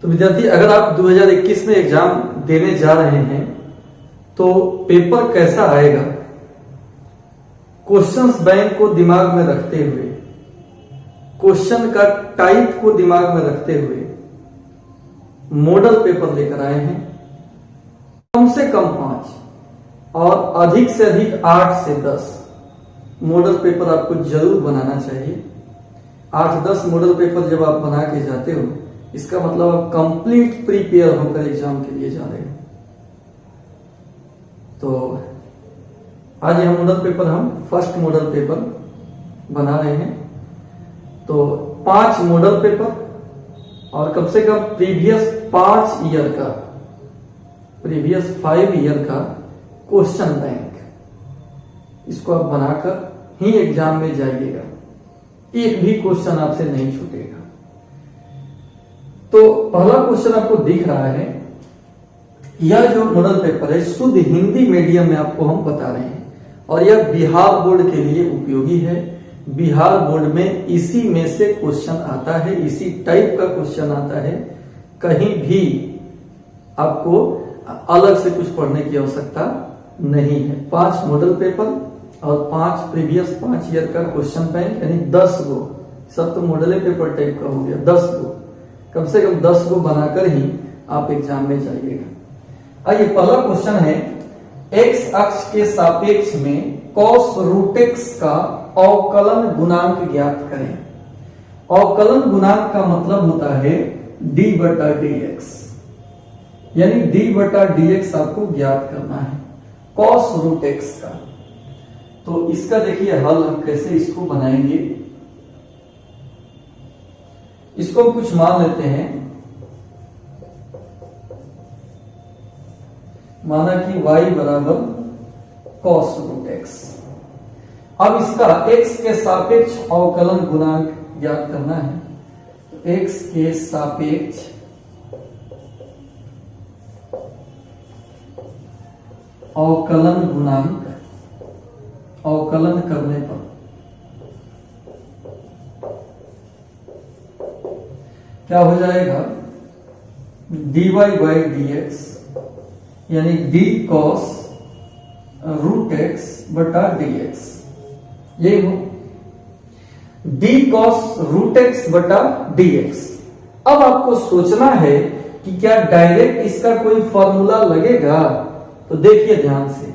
तो विद्यार्थी, अगर आप 2021 में एग्जाम देने जा रहे हैं तो पेपर कैसा आएगा, क्वेश्चंस बैंक को दिमाग में रखते हुए, क्वेश्चन का टाइप को दिमाग में रखते हुए मॉडल पेपर लेकर आए हैं। कम से कम 5 और अधिक से अधिक 8 से 10 मॉडल पेपर आपको जरूर बनाना चाहिए। 8-10 मॉडल पेपर जब आप बना के जाते हो, इसका मतलब आप कंप्लीट प्रिपेयर होकर एग्जाम के लिए जा रहे हो। तो आज यह मॉडल पेपर हम फर्स्ट मॉडल पेपर बना रहे हैं। तो 5 मॉडल पेपर और कम से कम प्रीवियस 5 ईयर का, प्रीवियस 5 ईयर का क्वेश्चन बैंक, इसको आप बनाकर ही एग्जाम में जाइएगा। एक भी क्वेश्चन आपसे नहीं छूटेगा। तो पहला क्वेश्चन आपको दिख रहा है, यह जो मॉडल पेपर है शुद्ध हिंदी मीडियम में आपको हम बता रहे हैं और यह बिहार बोर्ड के लिए उपयोगी है। बिहार बोर्ड में इसी में से क्वेश्चन आता है, इसी टाइप का क्वेश्चन आता है। कहीं भी आपको अलग से कुछ पढ़ने की आवश्यकता नहीं है। 5 मॉडल पेपर और 5 प्रीवियस 5 ईयर का क्वेश्चन बैंक, यानी 10 गो, सब तो मॉडल पेपर टाइप का हो गया। 10 गो, कम से कम 10 गो बनाकर ही आप एग्जाम में जाइएगा। आइए, पहला क्वेश्चन है, एक्स अक्ष के सापेक्ष में कॉस रूट एक्स का अवकलन गुणांक ज्ञात करें। अवकलन गुणांक का मतलब होता है डी बटा डी एक्स, यानी डी बटा डी एक्स आपको ज्ञात करना है कॉस रूट एक्स का। तो इसका देखिए हल हम कैसे इसको बनाएंगे। इसको हम कुछ मान लेते हैं, माना कि y बराबर कॉस रूट एक्स। अब इसका x के सापेक्ष अवकलन गुणांक ज्ञात करना है। तो x के सापेक्ष अवकलन गुणांक, अवकलन करने पर क्या हो जाएगा, dy बाई डी एक्स, यानी डी कॉस रूट एक्स बटा डी एक्स। ये हो डी कॉस रूट एक्स बटा डी एक्स। अब आपको सोचना है कि क्या डायरेक्ट इसका कोई फॉर्मूला लगेगा। तो देखिए ध्यान से,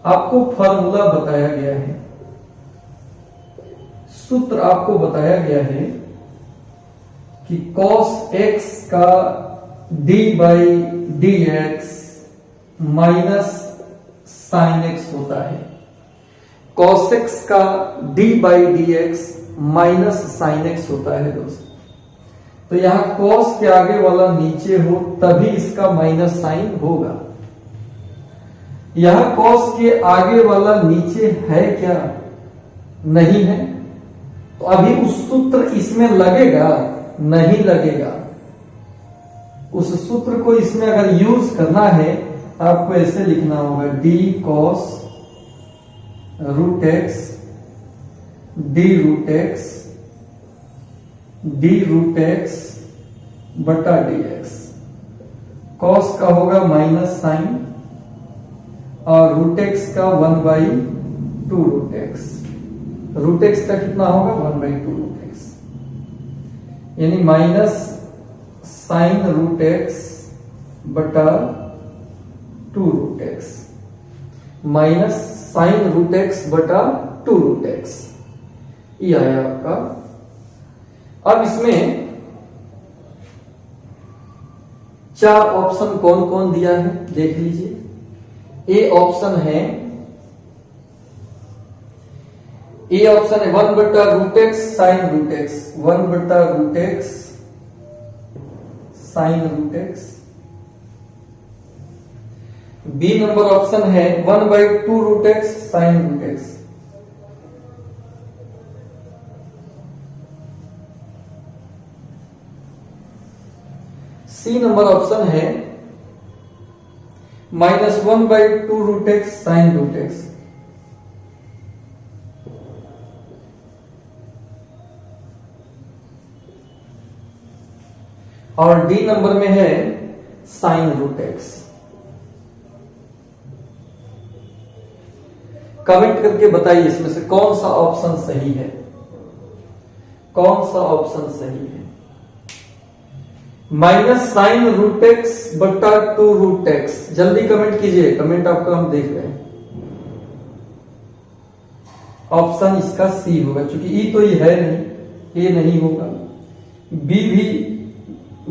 आपको फॉर्मूला बताया गया है, सूत्र आपको बताया गया है कि cos x का d by D x minus sine x होता है। cos x का d by D x minus sine x होता है दोस्तों। तो यहां cos के आगे वाला नीचे हो तभी इसका माइनस साइन होगा। यहां cos के आगे वाला नीचे है क्या, नहीं है, तो अभी उस सूत्र इसमें लगेगा, नहीं लगेगा। उस सूत्र को इसमें अगर यूज करना है तो आपको ऐसे लिखना होगा, D cos root X D root X D root X बटा डी एक्स। कॉस का होगा माइनस साइन और रूट एक्स का 1/2 रूट एक्स। रूट एक्स का कितना होगा, 1/2 रूट एक्स, यानी माइनस साइन रूट एक्स बटा 2 root X, minus sine root X बटा 2 रूट एक्स। ये आया आपका। अब इसमें 4 ऑप्शन कौन कौन दिया है देख लीजिए। ए ऑप्शन है, ए ऑप्शन है 1 बटा root X sine root X, 1 बटा root X sine root X. B number option है 1/2 root X sine root X. C number option है -1/2 root X sine root X. और डी नंबर में है sign root x. Comment करके बताइए इसमें से कौन सा ऑप्शन सही है, कौन सा ऑप्शन सही है। माइनस साइन रूट एक्स बटा 2 रूट एक्स, जल्दी कमेंट कीजिए, कमेंट आपका हम देख रहे हैं। ऑप्शन इसका सी होगा, क्योंकि ई तो ये है नहीं, ए नहीं होगा। बी भी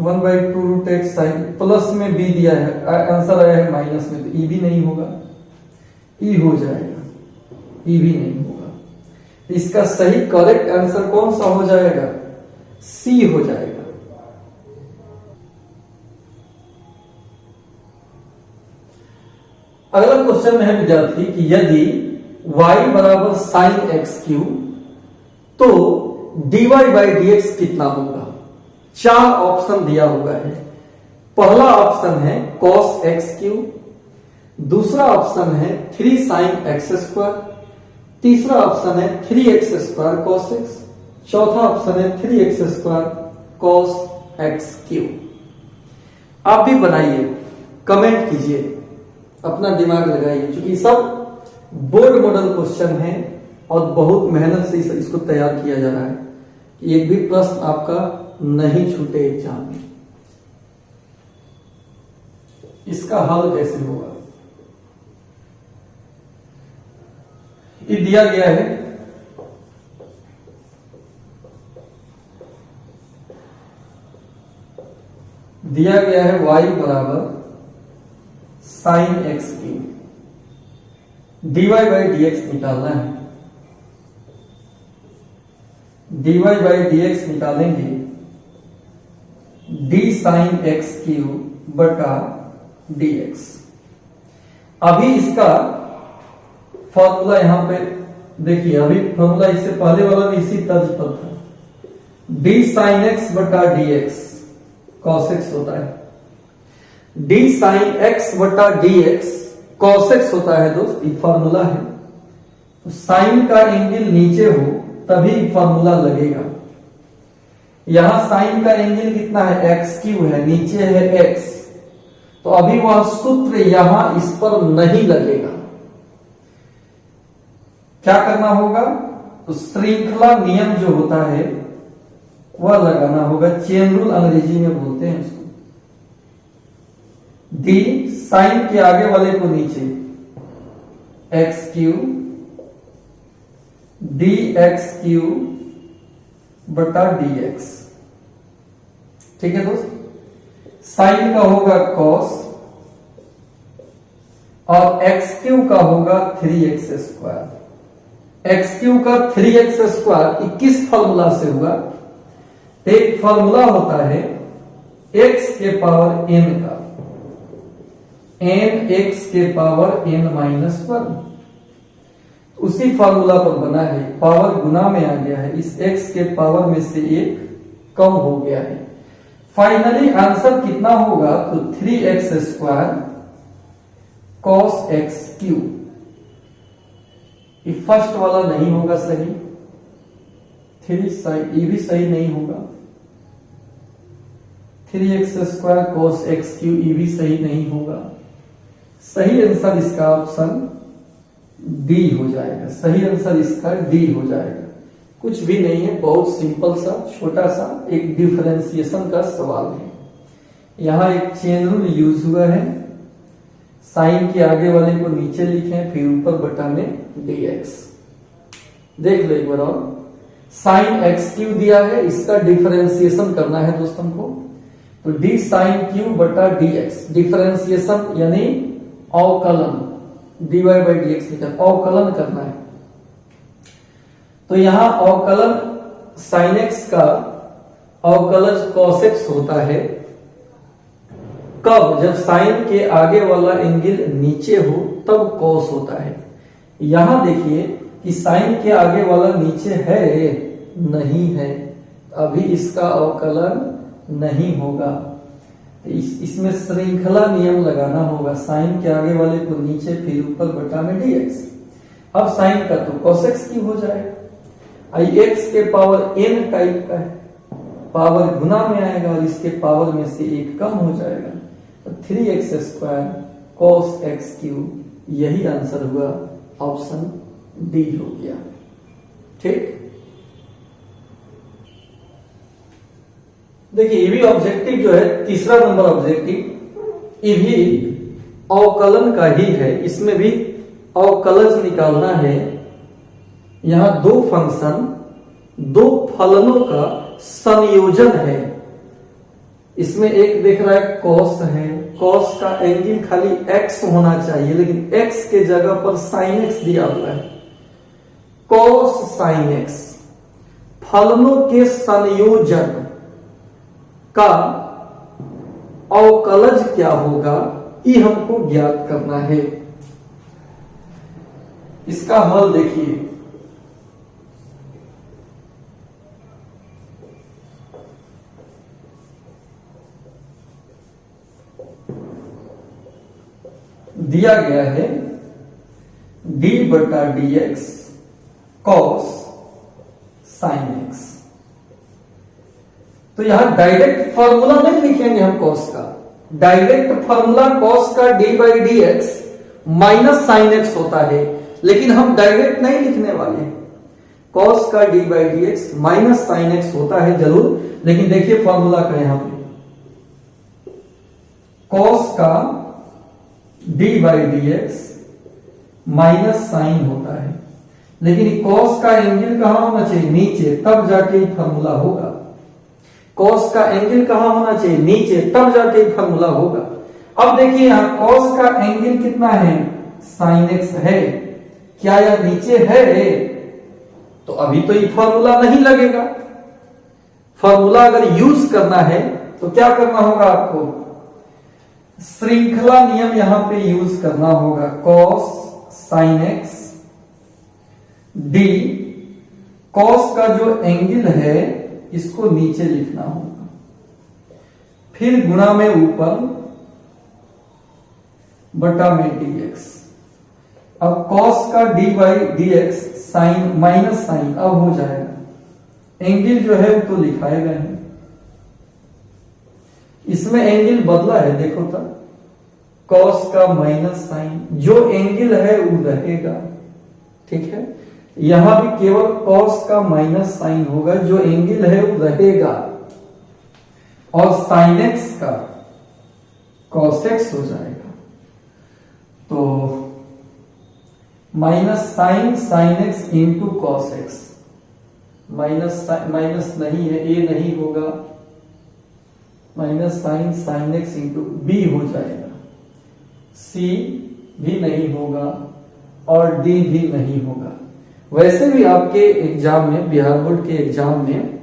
1/2 रूट एक्स साइन, प्लस में बी दिया है, आंसर आया है माइनस में, तो ई भी नहीं होगा, ई हो जाएगा, ई भी नहीं होगा। इसका सही करेक्ट आंसर कौन सा हो जाएगा, सी हो जाएगा। अगला क्वेश्चन में है विद्यार्थी कि यदि y बराबर साइन एक्स क्यू तो dy बाई डी एक्स कितना होगा। 4 ऑप्शन दिया हुआ है। पहला ऑप्शन है cos एक्स क्यू, दूसरा ऑप्शन है 3 साइन एक्स स्क्वायर, तीसरा ऑप्शन है 3x स्क्वायर cos x, चौथा ऑप्शन है 3x square cos x Q. आप भी बनाइए, कमेंट कीजिए, अपना दिमाग लगाइए, क्योंकि सब बोर्ड मॉडल क्वेश्चन है और बहुत मेहनत से इसको तैयार किया जा रहा है कि एक भी प्रश्न आपका नहीं छूटे एग्जाम में। इसका हल कैसे होगा, ये दिया गया है। दिया गया है y बराबर साइन एक्स की, dy बाई डी एक्स निकालना है। dy बाई डी एक्स निकालेंगे d साइन एक्स क्यू बटा dx। अभी इसका फॉर्मूला यहां पे देखिए, अभी फॉर्मूला इससे पहले वाला भी इसी तर्ज पर था। d साइन एक्स बटा dx cos x होता है, d साइन x बटा dx cos x होता है दोस्त, ये फॉर्मूला है। तो साइन का एंगल नीचे हो तभी फॉर्मूला लगेगा। यहां साइन का एंगल कितना है, एक्स क्यू है, नीचे है x, तो अभी वह सूत्र यहां इस पर नहीं लगेगा। क्या करना होगा, तो श्रृंखला नियम जो होता है वह लगाना होगा, चेन रूल अंग्रेजी में बोलते हैं उसको। डी साइन के आगे वाले को नीचे, x Q D x Q बटा डी एक्स। ठीक है दोस्त, साइन का होगा कॉस और एक्स क्यू का होगा 3x स्क्वायर। एक्स क्यू का 3x स्क्वायर किस फॉर्मूला से हुआ, एक फॉर्मूला होता है x के पावर n का, n x के पावर n माइनस 1, उसी फॉर्मूला पर बना है। पावर गुना में आ गया है, इस x के पावर में से एक कम हो गया है। फाइनली आंसर कितना होगा, तो 3x square cos x Q. ये फर्स्ट वाला नहीं होगा सही, 3 साइन ये भी सही नहीं होगा, 3x square cos x Q ये भी सही नहीं होगा। सही आंसर इसका ऑप्शन डी हो जाएगा, सही आंसर इसका डी हो जाएगा। कुछ भी नहीं है, बहुत सिंपल सा छोटा सा एक डिफरेंशिएशन का सवाल है। यहां एक चेन रूल यूज हुआ है, साइन के आगे वाले को नीचे लिखें, फिर ऊपर बटा में dx। देख लो एक बार और, साइन एक्स क्यू दिया है, इसका डिफरेंशिएशन करना है दोस्तों को, तो d साइन क्यू बटा dx, डिफरेंशिएशन यानी अवकलन, dy बाई डी एक्स निकल अवकलन करना है। तो यहां अवकलन साइन एक्स का अवकलज cos x होता है कब, जब साइन के आगे वाला एंगल नीचे हो तब cos होता है। यहां देखिए कि साइन के आगे वाला नीचे है नहीं है, अभी इसका अवकलन नहीं होगा। इसमें श्रृंखला नियम लगाना होगा, साइन के आगे वाले को नीचे फिर ऊपर बटा में dx। अब साइन का तो cos x की हो जाएगा, आई x के पावर n टाइप का है, पावर गुना में आएगा और इसके पावर में से एक कम हो जाएगा, तो 3x² cos x³ यही आंसर हुआ, ऑप्शन डी हो गया। ठीक, देखिए ये भी ऑब्जेक्टिव जो है, तीसरा नंबर ऑब्जेक्टिव, ये भी अवकलन का ही है, इसमें भी अवकलज निकालना है। यहां दो फंक्शन, दो फलनों का संयोजन है। इसमें एक देख रहा है cos है, cos का एंगल खाली x होना चाहिए, लेकिन x के जगह पर sin x दिया हुआ है। cos sin x, फलनों के संयोजन का अवकलज क्या होगा, ये हमको ज्ञात करना है। इसका हल देखिए, दिया गया है d/dx cos sin x। तो यहां डायरेक्ट फॉर्मूला नहीं लिखेंगे हम cos का, डायरेक्ट फॉर्मूला cos का d/dx माइनस sin x होता है, लेकिन हम डायरेक्ट नहीं लिखने वाले। cos का d/dx माइनस sin x होता है जरूर, लेकिन देखिए फॉर्मूला का यहां पे cos का d/dx माइनस साइन होता है, लेकिन cos का एंगल कहां होना चाहिए, नीचे, तब जाके फॉर्मूला होगा। cos का एंगल कहां होना चाहिए, नीचे, तब जाके फॉर्मूला होगा। अब देखिए यहां cos का एंगल कितना है, sin x है, क्या यह नीचे है, तो अभी तो ये फॉर्मूला नहीं लगेगा। फॉर्मूला अगर यूज करना है तो क्या करना होगा आपको, श्रृंखला नियम यहां पे यूज करना होगा। cos sin x d, cos का जो एंगल है इसको नीचे लिखना होगा, फिर गुणा में ऊपर बटा में dx। अब cos का d/dx साइन माइनस साइन अब हो जाएगा, एंगल जो है वो तो लिखाएगा नहीं, इसमें एंगल बदला है, देखो तो cos का माइनस साइन, जो एंगल है वो रहेगा। ठीक है, यहां भी केवल cos का माइनस साइन होगा, जो एंगल है वो रहेगा, और sin x का cos x हो जाएगा। तो minus sine sin x into cos x, minus नहीं है, a नहीं होगा, minus sine sin x into b हो जाएगा, c भी नहीं होगा और d भी नहीं होगा। वैसे भी आपके एग्जाम में, बिहार बोर्ड के एग्जाम में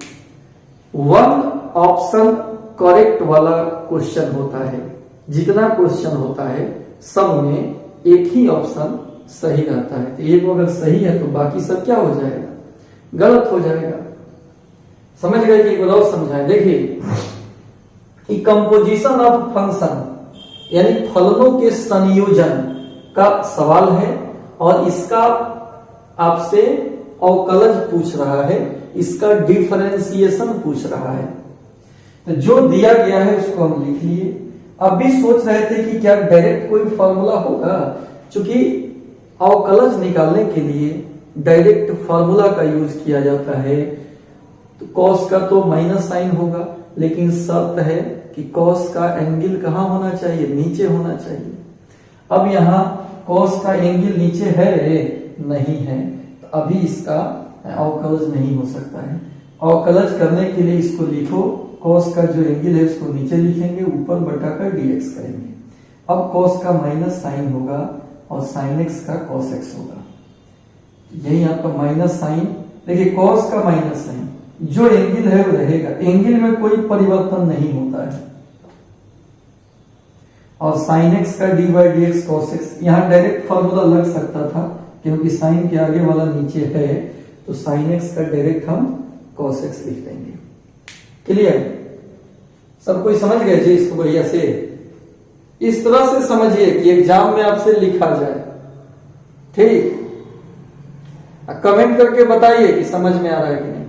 वन ऑप्शन करेक्ट वाला क्वेश्चन होता है। जितना क्वेश्चन होता है सब में एक ही ऑप्शन सही रहता है, तो एक अगर सही है तो बाकी सब क्या हो जाएगा, गलत हो जाएगा। समझ गए कि एक बार और समझाएं। देखिए कंपोजिशन ऑफ फंक्शन यानी फलनों के संयोजन का सवाल है, और इसका आपसे अवकलज पूछ रहा है, इसका डिफरेंशिएशन पूछ रहा है। तो जो दिया गया है उसको हम लिख लिए। अब भी सोच रहे थे कि क्या डायरेक्ट कोई फॉर्मूला होगा, क्योंकि अवकलज निकालने के लिए डायरेक्ट फॉर्मूला का यूज किया जाता है। तो cos का तो माइनस साइन होगा, लेकिन शर्त है कि cos का एंगल कहां होना चाहिए, नीचे होना चाहिए। अब यहाँ cos का एंगल नीचे है नहीं है, तो अभी इसका अवकलज नहीं हो सकता है। अवकलज करने के लिए इसको लिखो, cos का जो एंगल है उसको नीचे लिखेंगे, ऊपर बटा कर dx करेंगे। अब cos का माइनस साइन होगा और sin x का cos x होगा, यही आपका माइनस साइन। देखिए cos का माइनस साइन, जो एंगल है वो रहेगा, एंगल में कोई परिवर्तन नहीं होता है। और sin x का d/dx cos x, यहां डायरेक्ट फॉर्मूला लग सकता था, क्योंकि साइन के आगे वाला नीचे है, तो sin x का डायरेक्ट हम cos x लिख देंगे। क्लियर, सब कोई समझ गए जी इसको बढ़िया से। इस तरह से समझिए कि एग्जाम में आपसे लिखा जाए। ठीक, कमेंट करके बताइए कि समझ में आ रहा है कि नहीं।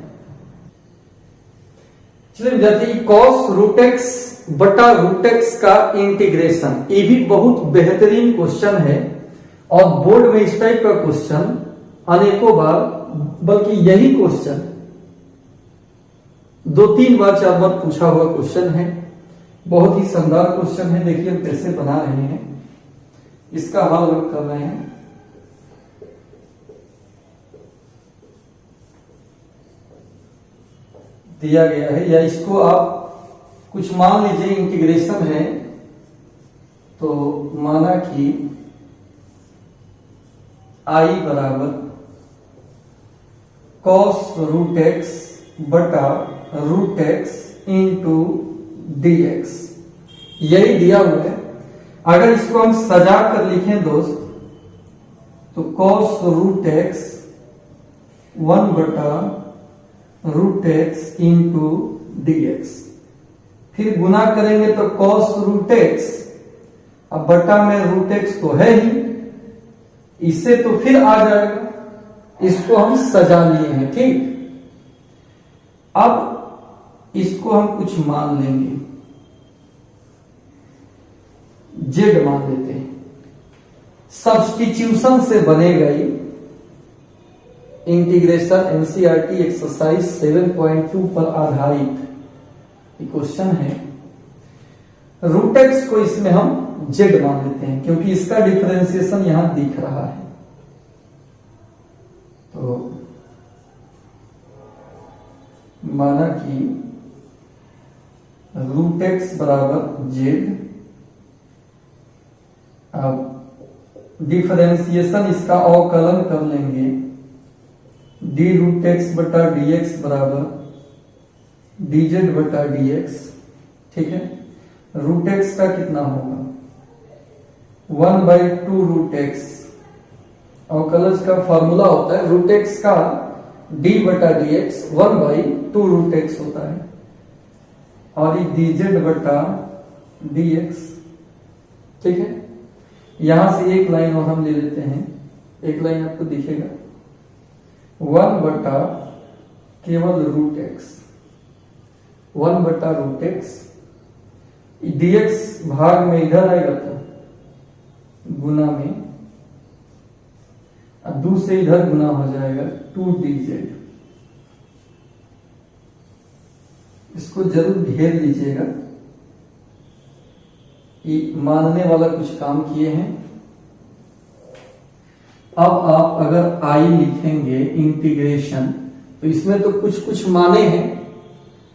चलिए विद्यार्थी, कॉस रूट एक्स बटा रूट एक्स का इंटीग्रेशन, ये भी बहुत बेहतरीन क्वेश्चन है और बोर्ड में इस टाइप का क्वेश्चन अनेकों बार, बल्कि यही क्वेश्चन 2-3 बार 4 बार पूछा हुआ क्वेश्चन है। बहुत ही शानदार क्वेश्चन है। देखिए हम कैसे बना रहे हैं, इसका हल हम कर रहे हैं। दिया गया है, या इसको आप कुछ मान लीजिए इंटीग्रेशन है, तो माना कि I बराबर कॉस रूट एक्स बटा root X into D X, यही दिया हुआ है। अगर इसको हम सजा कर लिखें दोस्त, तो कॉस रूट एक्स 1 बटा root X into D X, फिर गुना करेंगे तो कॉस रूट एक्स, अब बटा में रूट एक्स तो है ही, इससे तो फिर आ जाएगा, इसको हम सजा लिए हैं। ठीक, अब इसको हम कुछ मान लेंगे, जेड मान लेते हैं। सब्स्टिट्यूशन से बनेगा ये इंटीग्रेशन, एनसीईआरटी एक्सरसाइज 7.2 पर आधारित क्वेश्चन है। रूट एक्स को इसमें हम जेड मान लेते हैं क्योंकि इसका डिफरेंशिएशन यहां दिख रहा है। तो माना कि रूट एक्स बराबर जेड, अब डिफरेंशिएशन इसका अवकलन कर लेंगे, डी रूट एक्स बटा डी एक्स बराबर डी जेड बटा डी एक्स। ठीक है, रूट एक्स का कितना होगा 1/2 रूट एक्स, अवकलज का फॉर्मूला होता है रूट एक्स का डी बटा डी एक्स 1/2 रूट एक्स होता है, और ये डी जेड बटा डी एक्स। ठीक है, यहां से एक लाइन और हम ले लेते हैं, एक लाइन आपको दिखेगा 1 बटा केवल रूट एक्स, 1 बटा रूट एक्स, डीएक्स भाग में इधर आएगा तो गुना में, अब 2 से इधर गुना हो जाएगा 2dz। इसको जरूर घेर लीजिएगा, ये मानने वाला कुछ काम किए हैं। अब आप अगर I लिखेंगे इंटीग्रेशन, तो इसमें तो कुछ कुछ माने हैं,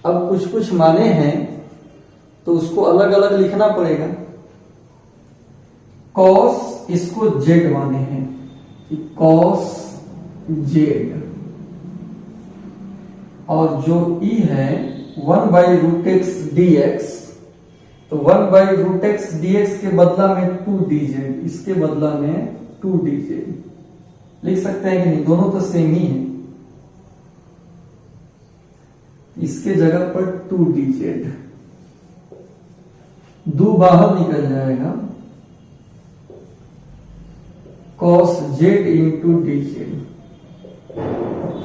अब कुछ कुछ माने हैं तो उसको अलग अलग लिखना पड़ेगा। कॉस इसको जेड माने हैं, कॉस जेड, और जो ई है 1/√x dx, तो 1/√x dx के बदला में 2dz, इसके बदला में 2dz लिख सकते हैं कि नहीं, दोनों तो सेम ही है। इसके जगह पर 2dz, 2 बाहर निकल जाएगा, cos Z into D Z.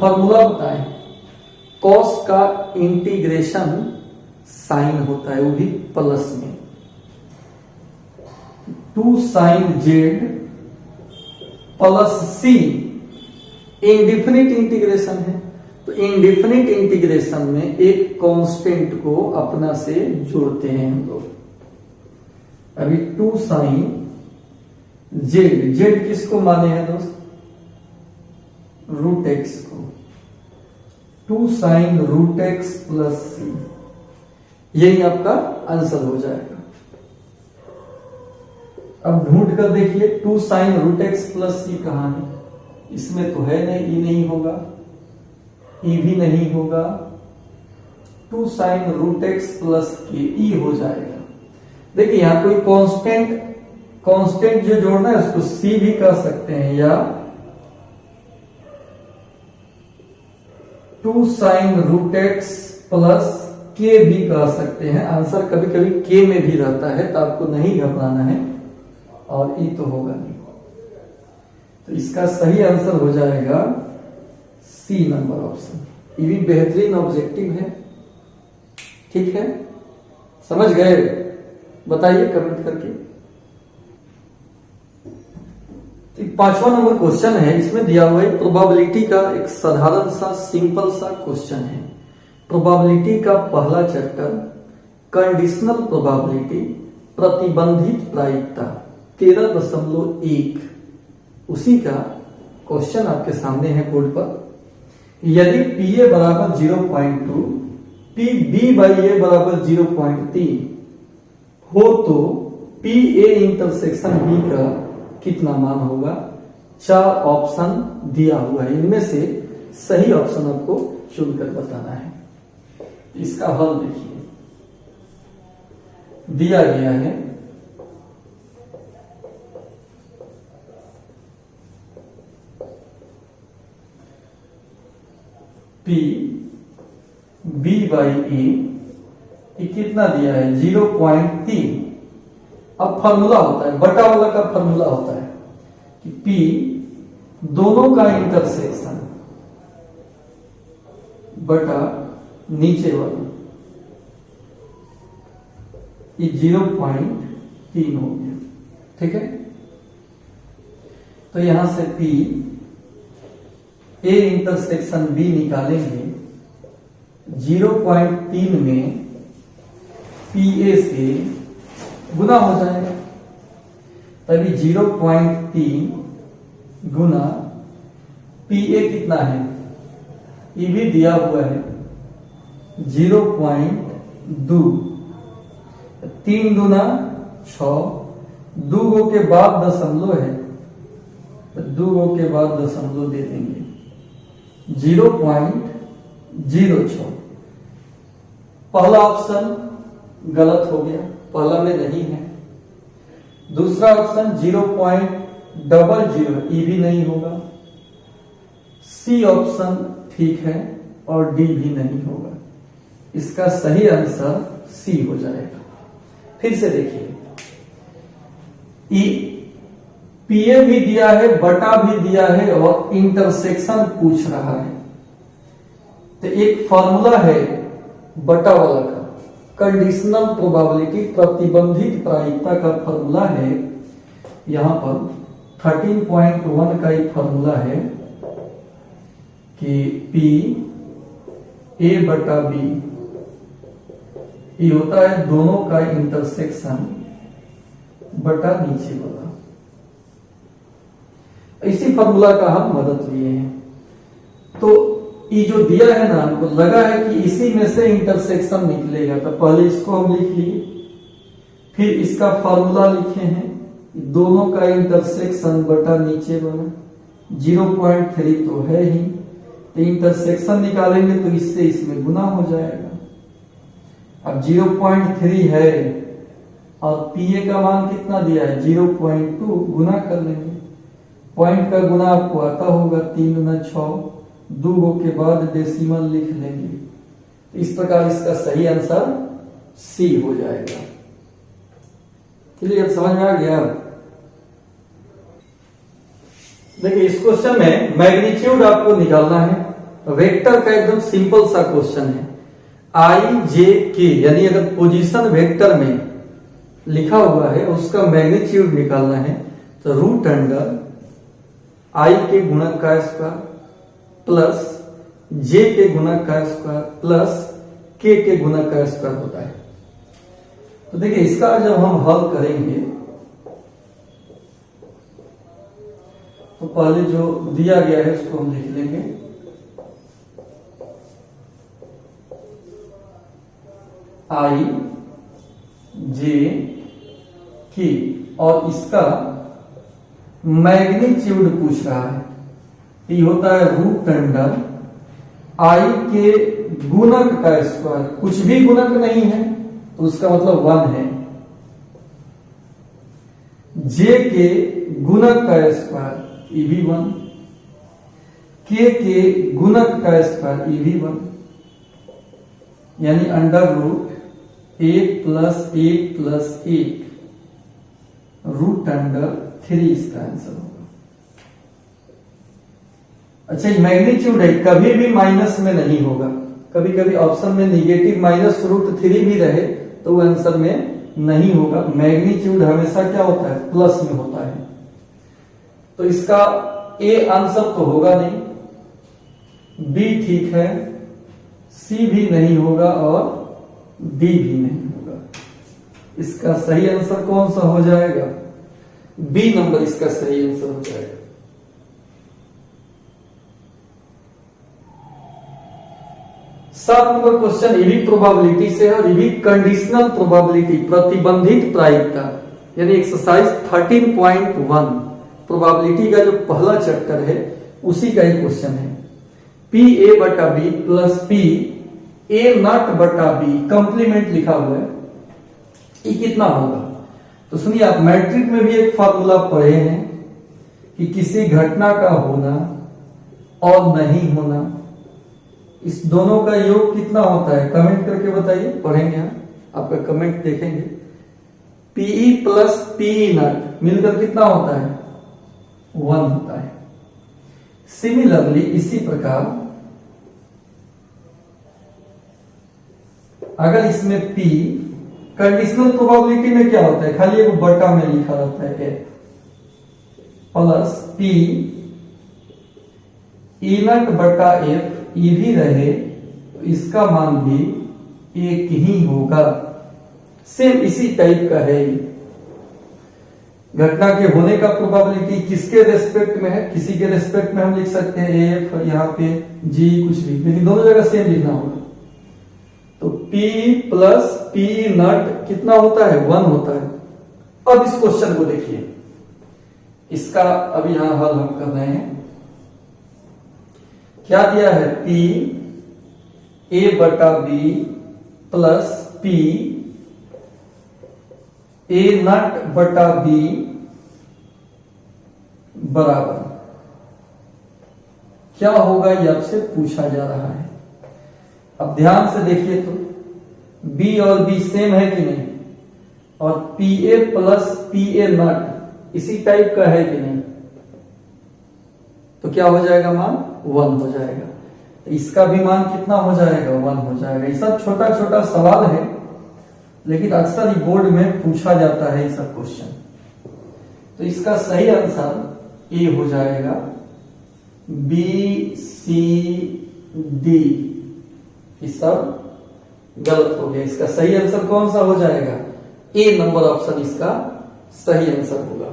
Formula बताएं, कॉस का इंटीग्रेशन साइन होता है, वो भी प्लस में, 2 साइन जेड प्लस सी, इंडिफिनिट इंटीग्रेशन है, तो इंडिफिनिट इंटीग्रेशन में एक कांस्टेंट को अपना से जोड़ते हैं हम लोग। अभी 2 साइन जेड, जेड किसको माने हैं दोस्त, रूट एक्स को, 2 साइन रूट एक्स प्लस सी, यही आपका आंसर हो जाएगा। अब ढूंढ कर देखिए 2 साइन रूट एक्स प्लस सी कहां है, इसमें तो है नहीं, ई नहीं होगा, ई भी नहीं होगा, 2 साइन रूट एक्स प्लस के ई हो जाएगा। देखिए यहां कोई कांस्टेंट जो जोड़ना है उसको सी भी कर सकते हैं, या 2 साइन रूट एक्स प्लस के भी कह सकते हैं। आंसर कभी कभी के में भी रहता है, तो आपको नहीं घबराना है, और ई तो होगा नहीं, तो इसका सही आंसर हो जाएगा सी नंबर ऑप्शन। ये भी बेहतरीन ऑब्जेक्टिव है। ठीक है, समझ गए? बताइए कमेंट करके। तो 5वां नंबर क्वेश्चन है, इसमें दिया हुआ है प्रोबेबिलिटी का एक साधारण सा सिंपल सा क्वेश्चन है। प्रोबेबिलिटी का पहला चैप्टर कंडीशनल प्रोबेबिलिटी, प्रतिबंधित प्रायिकता 13.1, उसी का क्वेश्चन आपके सामने है बोर्ड पर। यदि PA बराबर 0.2, PB बाई A बराबर 0.3 हो तो PA इंटरसेक्शन B का कितना मान होगा? 4 ऑप्शन दिया हुआ है, इनमें से सही ऑप्शन आपको चुनकर बताना है। इसका हल देखिए, दिया गया है P B बाई A, ये कितना दिया है? 0.3। अब फॉर्मूला होता है, बटा वाला का फॉर्मूला होता है कि P दोनों का इंटरसेक्शन बटा नीचे वाला, ये 0.3 हो गया। ठीक है, तो यहां से P A इंटरसेक्शन B निकालेंगे, 0.3 में PA से गुना हो जाएगा, तभी 0.3 गुना PA कितना है? ये भी दिया हुआ है 0.2, 3 दूना 6, 2 गो के बाद दशमलव है, 2 गो के बाद दशमलव दे देंगे, 0.06। पहला ऑप्शन गलत हो गया, पहला में नहीं है। दूसरा ऑप्शन 0.00, ये भी नहीं होगा। सी ऑप्शन ठीक है और डी भी नहीं होगा। इसका सही आंसर सी हो जाएगा। फिर से देखिए, पीए भी दिया है, बटा भी दिया है और इंटरसेक्शन पूछ रहा है। तो एक फॉर्मूला है बटा वाला का, कंडीशनल प्रोबेबिलिटी, प्रतिबंधित प्रायिकता का फॉर्मूला है। यहां पर 13.1 का एक फॉर्मूला है कि P A बटा B, ये होता है दोनों का इंटरसेक्शन बटा नीचे वाला। इसी फॉर्मूला का हम मदद लिए हैं। तो ये जो दिया है ना, हमको लगा है कि इसी में से इंटरसेक्शन निकलेगा, तो पहले इसको हम लिख लिए, फिर इसका फॉर्मूला लिखे हैं, दोनों का इंटरसेक्शन बटा नीचे वाला। 0.3 तो है ही, तो इंटरसेक्शन निकालेंगे तो इससे इसमें गुना हो जाएगा। अब 0.3 है और पीए का मान कितना दिया है? 0.2, गुना कर लेंगे। पॉइंट का गुना आपको आता होगा, 3 गुना 6, 2 गो के बाद डेसिमल लिख लेंगे। इस प्रकार इसका सही आंसर सी हो जाएगा। क्लियर, समझ में आ गया? देखिए, इस क्वेश्चन में मैग्नीट्यूड आपको निकालना है। वेक्टर का एकदम सिंपल सा क्वेश्चन है। आई जे के, यानी अगर पोजीशन वेक्टर में लिखा हुआ है उसका मैग्नीट्यूड निकालना है, तो रूट अंडर आई के गुणक का स्क्वायर प्लस जे के गुणक का स्क्वायर प्लस के गुणक का स्क्वायर होता है। तो देखिए, इसका जब हम हल करेंगे तो पहले जो दिया गया है उसको हम लिख लेंगे। आई जे के, और इसका मैग्नीट्यूड पूछ रहा है। ये होता है रूट अंडर आई के गुणक का स्क्वायर, कुछ भी गुणक नहीं है तो उसका मतलब 1 है। जे के गुणक का स्क्वायर, ये भी 1। के गुणक का स्क्वायर, ये भी 1, यानी under root 1 plus 1 plus 1 root under 3 इसका आंसर होगा। अच्छा, मैग्नीट्यूड है, कभी भी माइनस में नहीं होगा, कभी कभी ऑप्शन में निगेटिव -√3 भी रहे तो वो आंसर में नहीं होगा। मैग्नीट्यूड हमेशा क्या होता है, प्लस में होता है। तो इसका ए आंसर तो होगा नहीं, बी ठीक है, सी भी नहीं होगा और डी भी नहीं होगा। इसका सही आंसर कौन सा हो जाएगा, बी नंबर इसका सही आंसर हो जाएगा। 7 नंबर क्वेश्चन, ये भी प्रोबेबिलिटी से है और ये भी कंडीशनल प्रोबेबिलिटी, प्रतिबंधित प्रायिकता, यानी एक्सरसाइज 13.1 प्रोबेबिलिटी का जो पहला चैप्टर है उसी का ही क्वेश्चन है। पी ए बटा B plus P A not बटा बी कंप्लीमेंट लिखा हुआ है, ये कितना होगा। तो सुनिए, आप मैट्रिक में भी एक फार्मूला पढ़े हैं कि किसी घटना का होना और नहीं होना, इस दोनों का योग कितना होता है, कमेंट करके बताइए, पढ़ेंगे हम, आपका कमेंट देखेंगे। पीई प्लस पीई नॉट मिलकर कितना होता है, 1 होता है। सिमिलरली इसी प्रकार अगर इसमें P कंडीशनल प्रोबेबिलिटी में क्या होता है, खाली एक बटा में लिखा रहता है ए प्लस P ई नॉट बटा एफ ई भी रहे तो इसका मान भी एक ही होगा। सेम इसी टाइप का है। घटना के होने का प्रोबेबिलिटी किसके रेस्पेक्ट में है, किसी के रेस्पेक्ट में हम लिख सकते हैं एफ, यहाँ पे जी कुछ भी, लेकिन दोनों जगह सेम लिखना होगा। तो P प्लस P नॉट कितना होता है, 1 होता है। अब इस क्वेश्चन को देखिए, इसका अभी यहां हल हम कर रहे हैं। क्या दिया है, P A बटा B plus P A not बटा B बराबर क्या होगा, ये आपसे पूछा जा रहा है। अब ध्यान से देखिए तो B और B सेम है कि नहीं, और PA प्लस PA नॉट इसी टाइप का है कि नहीं, तो क्या हो जाएगा, मान 1 हो जाएगा। तो इसका भी मान कितना हो जाएगा, 1 हो जाएगा। ये सब छोटा छोटा सवाल है, लेकिन अक्सर ये बोर्ड में पूछा जाता है ये सब क्वेश्चन। तो इसका सही आंसर ए हो जाएगा, बी सी डी ये सब गलत हो गया। इसका सही आंसर कौन सा हो जाएगा, ए नंबर ऑप्शन इसका सही आंसर होगा।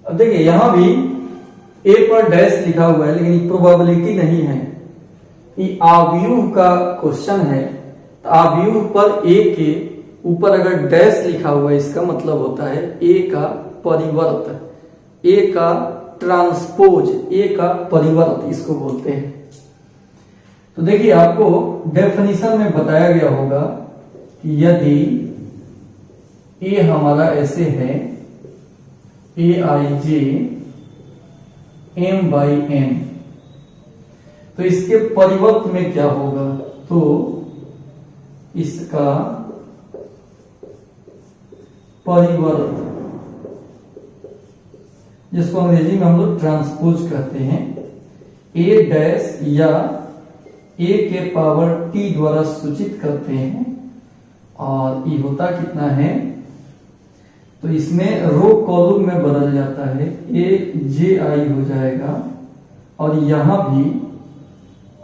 अब देखिए, यहां भी ए पर डैश लिखा हुआ है, लेकिन प्रोबेबिलिटी नहीं है, ये आव्यूह का क्वेश्चन है। तो आव्यूह पर ए के ऊपर अगर डैश लिखा हुआ है, इसका मतलब होता है ए का परिवर्त, ए का ट्रांसपोज, ए का परिवर्त इसको बोलते हैं। तो देखिए, आपको डेफिनेशन में बताया गया होगा कि यदि ए हमारा ऐसे है AIJ M/N, तो इसके परिवर्त में क्या होगा, तो इसका परिवर्त जिसको अंग्रेजी में हम लोग ट्रांसपोज कहते हैं, A डैश या A के पावर T द्वारा सूचित करते हैं। और ये होता कितना है, तो इसमें रो कॉलम में बदल जाता है, AJI हो जाएगा, और यहां भी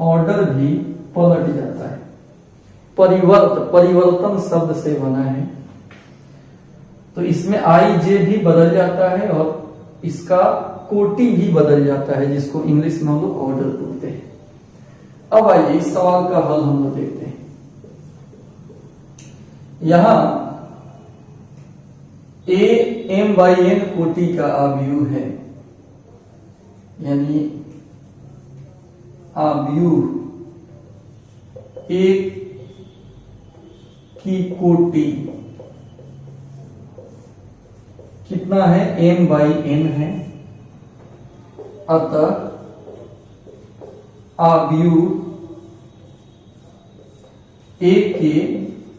ऑर्डर भी पलट जाता है। परिवर्तन शब्द से बना है, तो इसमें IJ भी बदल जाता है और इसका कोटि भी बदल जाता है, जिसको इंग्लिश में हम लोग ऑर्डर बोलते हैं। अब आइए इस सवाल का हल हम लोग देखते हैं। यहां A M/N कोटि का आव्यूह है, यानी आव्यूह A की कोटि कितना है, M/N है। अतः आव्यूह A के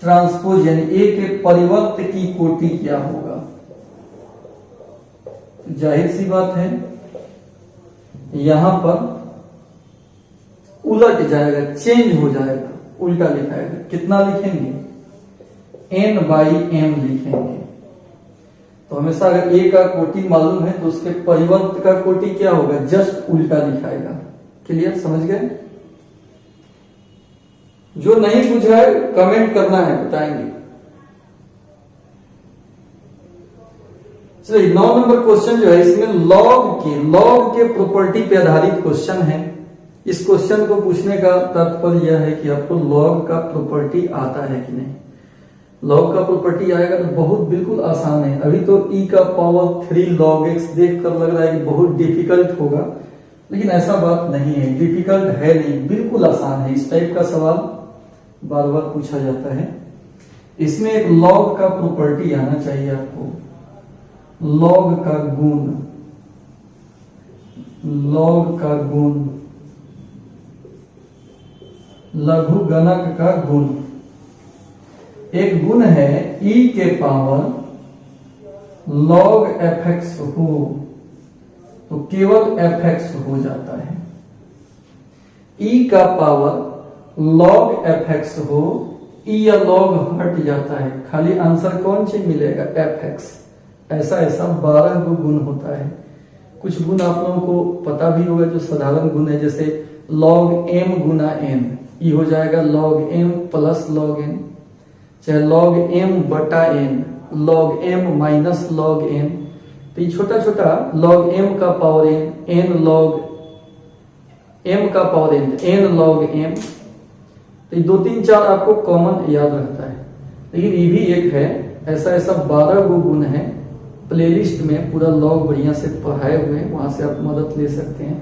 ट्रांसपोज यानी A के परिवर्त की कोटि क्या होगा, जाहिर सी बात है यहां पर उलट जाएगा, चेंज हो जाएगा, उल्टा लिखाएगा। कितना लिखेंगे? n/m लिखेंगे। तो हमेशा अगर a का कोटि मालूम है तो उसके परिवर्त का कोटि क्या होगा? जस्ट उल्टा लिखाएगा। क्लियर, समझ गए? जो नहीं बुझा है कमेंट करना है, बताएंगे। चलिए 9 नंबर क्वेश्चन जो है इसमें लॉग के प्रॉपर्टी पे आधारित क्वेश्चन है। इस क्वेश्चन को पूछने का तात्पर्य यह है कि आपको लॉग का प्रॉपर्टी आता है कि नहीं। लॉग का प्रॉपर्टी आएगा तो बहुत बिल्कुल आसान है। अभी तो e का पावर 3 log x देख कर लग रहा है कि बहुत डिफिकल्ट होगा, लेकिन ऐसा बात नहीं है, डिफिकल्ट है नहीं, बिल्कुल आसान है। इस टाइप का सवाल बार बार पूछा जाता है। इसमें एक लॉग का प्रॉपर्टी आना चाहिए आपको, लॉग का गुण, लॉग का गुण, लघु गणक का गुण। एक गुण है e के पावर log fx हो तो केवल fx हो जाता है। e का पावर log fx हो, e या log हट जाता है, खाली आंसर कौन सी मिलेगा? fx। ऐसा 12 गुण होता है। कुछ गुण आप लोगों को पता भी होगा जो साधारण गुण है, जैसे log m गुना n, e हो जाएगा log m plus log n, चाहे log m बटा n, log m minus log n। तो ये छोटा छोटा log m का पावर n log m का पावर n log m। तो ये 2 3 4 आपको कॉमन याद रहता है, लेकिन ये भी एक है। ऐसा 12 गुण है। प्लेलिस्ट में पूरा लॉग बढ़िया से पढ़ाए हुए हैं, वहां से आप मदद ले सकते हैं।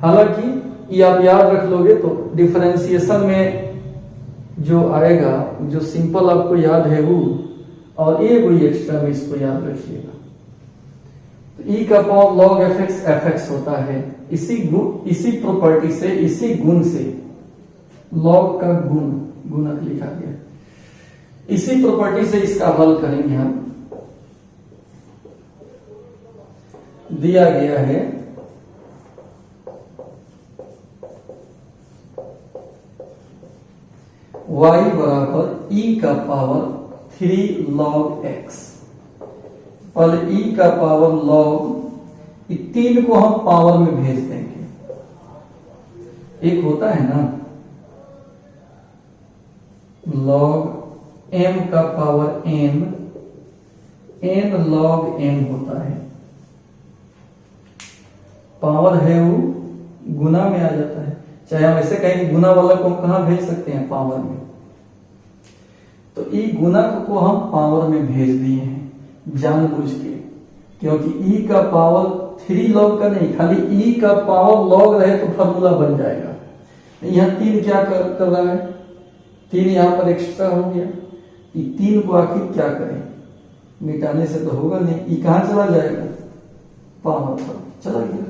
हालांकि ये आप याद रख लोगे तो डिफरेंशिएशन में जो आएगा, जो सिंपल आपको याद है वो, और ये कोई एक्स्ट्रा में इसको याद रखिएगा। तो e का पावर log fx होता है। इसी प्रॉपर्टी से, इसी गुण से, log का गुण, गुणक लिखा गया, इसी प्रॉपर्टी से इसका हल करेंगे हम। दिया गया है y बराबर e का पावर 3 log x, और e का पावर log, 3 को हम पावर में भेज देंगे। एक होता है ना log m का पावर n log m होता है, पावर है वो गुना में आ जाता है। चाहे हम ऐसे कहें कि गुना वाला को हम कहां भेज सकते हैं? पावर में। तो ई गुणक को हम पावर में भेज दिए हैं जानबूझ के, क्योंकि ई का पावर 3 log का नहीं, खाली ई का पावर log रहे तो फॉर्मूला बन जाएगा। यहाँ 3 क्या कर रहा है? 3 यहाँ पर एक्स्ट्रा हो गया। 3 को आखिर क्या करें? मिटाने से तो होगा नहीं, ई कहां चला जाएगा? पावर पर चला गया।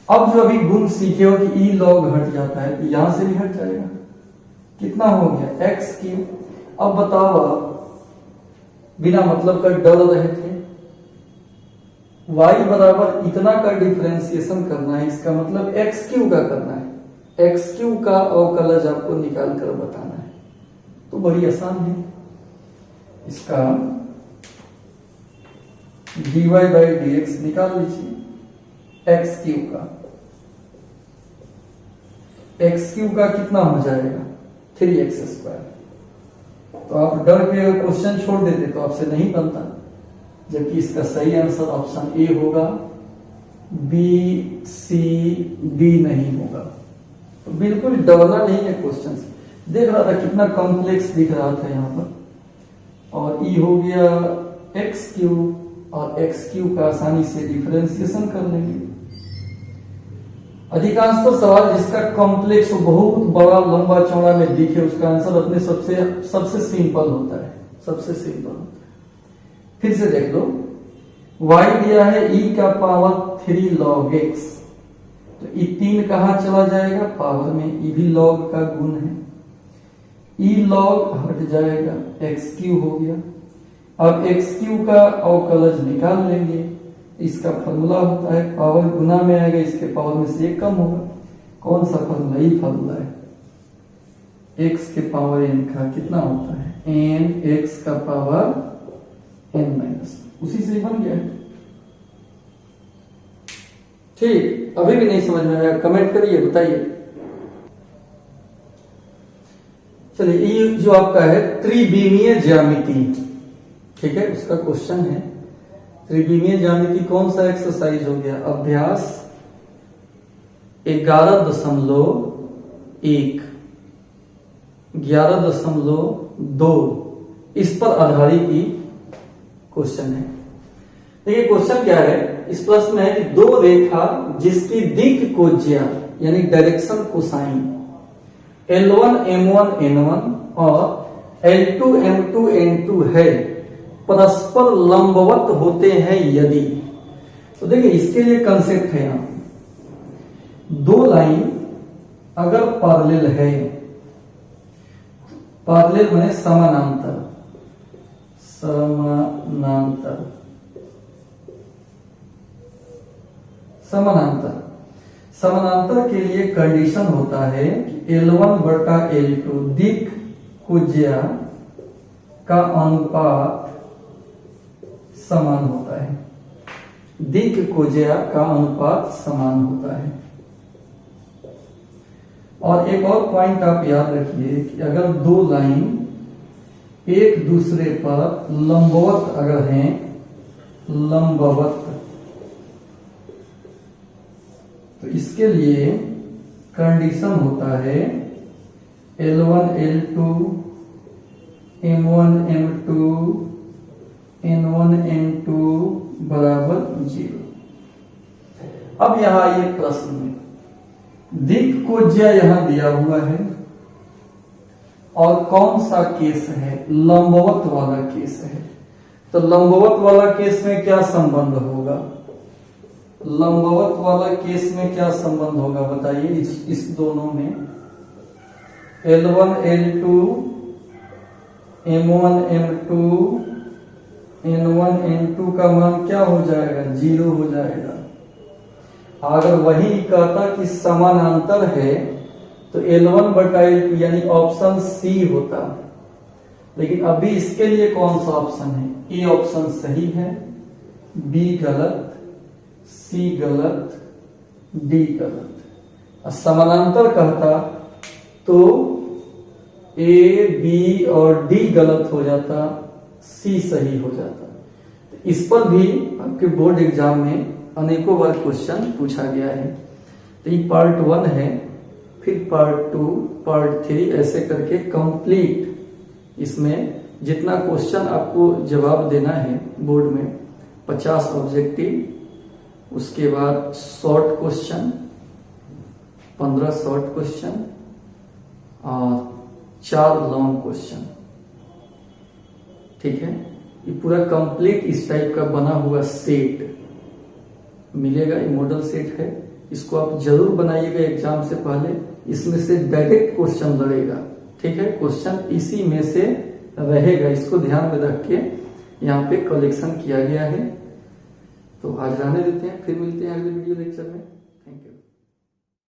अब जो अभी गुण सीखे हो कि ई log हट जाता है, तो यहां से भी हट जाएगा। कितना हो गया? x3। अब बताओ आप, बिना मतलब का डर रहे थे, y बराबर इतना का डिफरेंशिएशन करना है, इसका मतलब x3 का करना है। x3 का अवकलज आपको निकाल कर बताना है, तो बड़ी आसान है। इसका dy/dx निकाल लीजिए। x3 का कितना हो जाएगा? 3x²। तो आप डर के अगर क्वेश्चन छोड़ देते तो आपसे नहीं बनता, जबकि इसका सही आंसर ऑप्शन ए होगा, बी सी डी नहीं होगा। तो बिल्कुल डरना नहीं है क्वेश्चन से। देख रहा था कितना कॉम्प्लेक्स दिख रहा था यहाँ पर, और ई हो गया x3, और x3 का आसानी से डिफरेंशिएशन कर लेंगे। अधिकांश तो सवाल जिसका कॉम्प्लेक्स बहुत बड़ा लंबा चौड़ा में दिखे, उसका आंसर अपने सबसे सिंपल होता है, सबसे सिंपल होता है। फिर से देख लो, y दिया है e का पावर 3 log x, तो e 3 कहां चला जाएगा? पावर में। e भी log का गुण है, e log हट जाएगा, x3 हो गया। अब x3 का अवकलज निकाल लेंगे, इसका फॉर्मूला होता है पावर गुना में आएगा, इसके पावर में से एक कम होगा। कौन सा फॉर्मूला? ये फॉर्मूला है x के पावर n का कितना होता है? n x का पावर n माइनस, उसी से बन गया। ठीक, अभी भी नहीं समझ में आया कमेंट करिए, बताइए। चलिए, ये जो आपका है त्रिविमीय ज्यामिति, ठीक है, उसका क्वेश्चन है। त्रिविमीय ज्यामिति कौन सा एक्सरसाइज हो गया? अभ्यास 11.1 11.2 इस पर आधारित ही क्वेश्चन है। देखिए क्वेश्चन क्या है, इस प्रश्न में है कि दो रेखा जिसकी दिक् कोज्या यानी direction cosine L1 M1 N1 और L2 M2 N2 है, परस्पर लंबवत होते हैं यदि। तो देखिए इसके लिए कंसेप्ट है यहां, दो लाइन अगर पैरेलल है, पैरेलल माने समानांतर, समानांतर, समानांतर, समानांतर के लिए कंडीशन होता है कि L1 बटा L2 दिक् कोज्या का अनुपात समान होता है, दिक् कोज्या का अनुपात समान होता है। और एक और पॉइंट आप याद रखिए कि अगर दो लाइन एक दूसरे पर लंबवत अगर हैं, लंबवत, तो इसके लिए कंडीशन होता है L1 L2 M1 M2 N1 N2 बराबर 0। अब यहां ये प्रश्न में दिक् कोज्या यहां दिया हुआ है और कौन सा केस है? लंबवत वाला केस है। तो लंबवत वाला केस में क्या संबंध होगा? लंबवत वाला केस में क्या संबंध होगा बताइए? इस दोनों में L1 L2 M1 M2 N1 N2 का मान क्या हो जाएगा? 0 हो जाएगा। अगर वही कहता कि समानांतर है तो L1 बटा L2 यानी ऑप्शन सी होता, लेकिन अभी इसके लिए कौन सा ऑप्शन है? ए ऑप्शन सही है, बी गलत, सी गलत, डी गलत। समानांतर कहता तो ए बी और डी गलत हो जाता, सी सही हो जाता। इस पर भी आपके बोर्ड एग्जाम में अनेकों बार क्वेश्चन पूछा गया है। तो ये पार्ट 1 है, फिर पार्ट 2, पार्ट 3 ऐसे करके कंप्लीट इसमें जितना क्वेश्चन आपको जवाब देना है बोर्ड में 50 ऑब्जेक्टिव, उसके बाद शॉर्ट क्वेश्चन 15 शॉर्ट क्वेश्चन और 4 लॉन्ग क्वेश्चन, ठीक है। ये पूरा कंप्लीट इस टाइप का बना हुआ सेट मिलेगा, ये मॉडल सेट है। इसको आप जरूर बनाइएगा एग्जाम से पहले, इसमें से डायरेक्ट क्वेश्चन लड़ेगा, ठीक है। क्वेश्चन इसी में से रहेगा, इसको ध्यान में रख के यहाँ पे कलेक्शन किया गया है। तो आज रहने देते हैं, फिर मिलते हैं अगले वीडियो लेक्चर में।